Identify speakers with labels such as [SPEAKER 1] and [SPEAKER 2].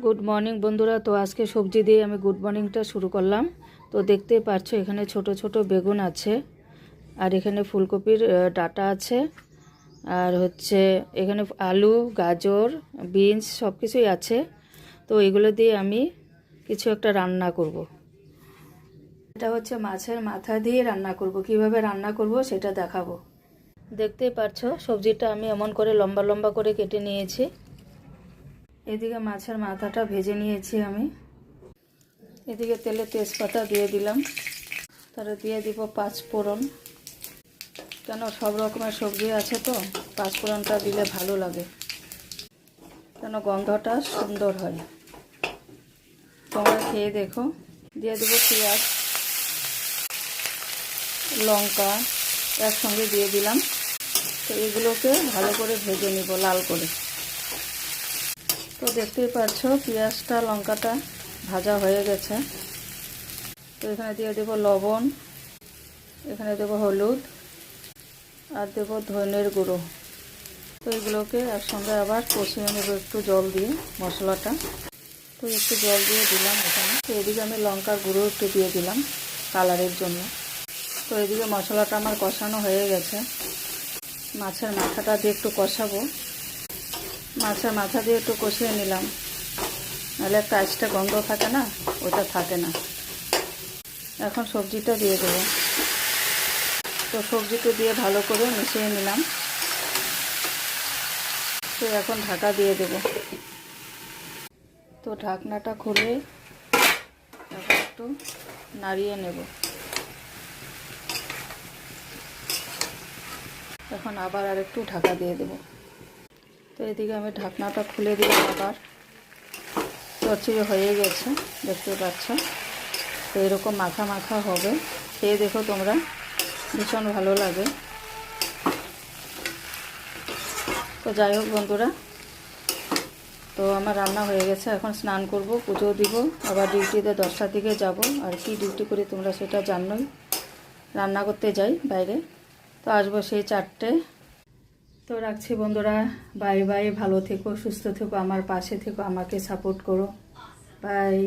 [SPEAKER 1] Good morning বন্ধুরা। তো আজকে সবজি দিয়ে আমি গুড মর্নিংটা শুরু করলাম। তো দেখতেই পাচ্ছ এখানে ছোট ছোট বেগুন আছে, আর এখানে ফুলকপির ডাঁটা আছে, আর হচ্ছে এখানে আলু, গাজর, বিনস সব কিছুই আছে। তো এগুলো দিয়ে আমি কিছু একটা রান্না করব। এটা হচ্ছে মাছের মাথা দিয়ে রান্না করব। কিভাবে রান্না করব সেটা দেখাবো। দেখতেই পাচ্ছ সবজিটা আমি এমন করে লম্বা লম্বা করে কেটে নিয়েছি। এদিকে মাছের মাথাটা ভেজে নিয়েছি আমি। এদিকে তেলে তেজপাতা দিয়ে দিলাম, তারপরে দিয়ে দিব পাঁচফোড়ন। কেন সব রকমের সবজি আছে তো পাঁচফোড়নটা দিলে ভালো লাগে, কেন গন্ধটা সুন্দর হয়। তোমরা খেয়ে দেখো। দিয়ে দেবো পেঁয়াজ, লঙ্কা একসঙ্গে দিয়ে দিলাম। তো এগুলোকে ভালো করে ভেজে নিব লাল করে। তো দেখতেই পাচ্ছ পেঁয়াজটা লঙ্কাটা ভাজা হয়ে গেছে। তো এখানে দিয়ে দেবো লবণ, এখানে দেবো হলুদ, আর দেবো ধনের গুঁড়ো। তো এগুলোকে একসঙ্গে আবার কষিয়ে নেবো একটু জল দিয়ে মশলাটা। তো একটু জল দিয়ে দিলাম এখানে। তো এদিকে আমি লঙ্কার গুঁড়ো একটু দিয়ে দিলাম কালারের জন্য। তো এদিকে মশলাটা আমার কষানো হয়ে গেছে। মাছের মাথাটা দিয়ে একটু কষাবো। মাছের মাথা দিয়ে একটু কষিয়ে নিলাম, নাহলে একটা আইসটা গন্ধ থাকে না, ওটা থাকে না। এখন সবজিটা দিয়ে দেবো। তো সবজিটা দিয়ে ভালো করে মিশিয়ে নিলাম। তো এখন ঢাকা দিয়ে দেব। তো ঢাকনাটা খুলে এখন একটু নাড়িয়ে নেব। এখন আবার আর একটু ঢাকা দিয়ে দেব। তো এদিকে আমি ঢাকনাটা খুলে দিলাম আবার। চচ্চড়ি হয়ে গেছে দেখতে পাচ্ছ। তো এরকম মাখা মাখা হবে, খেয়ে দেখো তোমরা, ভীষণ ভালো লাগে। তো যাই হোক বন্ধুরা, তো আমার রান্না হয়ে গেছে। এখন স্নান করব, পুজো দিব, আবার ডিউটিতে 10টার দিকে যাব। আর কি ডিউটি করি তোমরা সেটা জানোই, রান্না করতে যাই বাইরে। তো আসবো সেই 4টে। তো রাখছি বন্ধুরা, বাই বাই। ভালো থেকো, সুস্থ থেকো, আমার পাশে থেকো, আমাকে সাপোর্ট করো। বাই।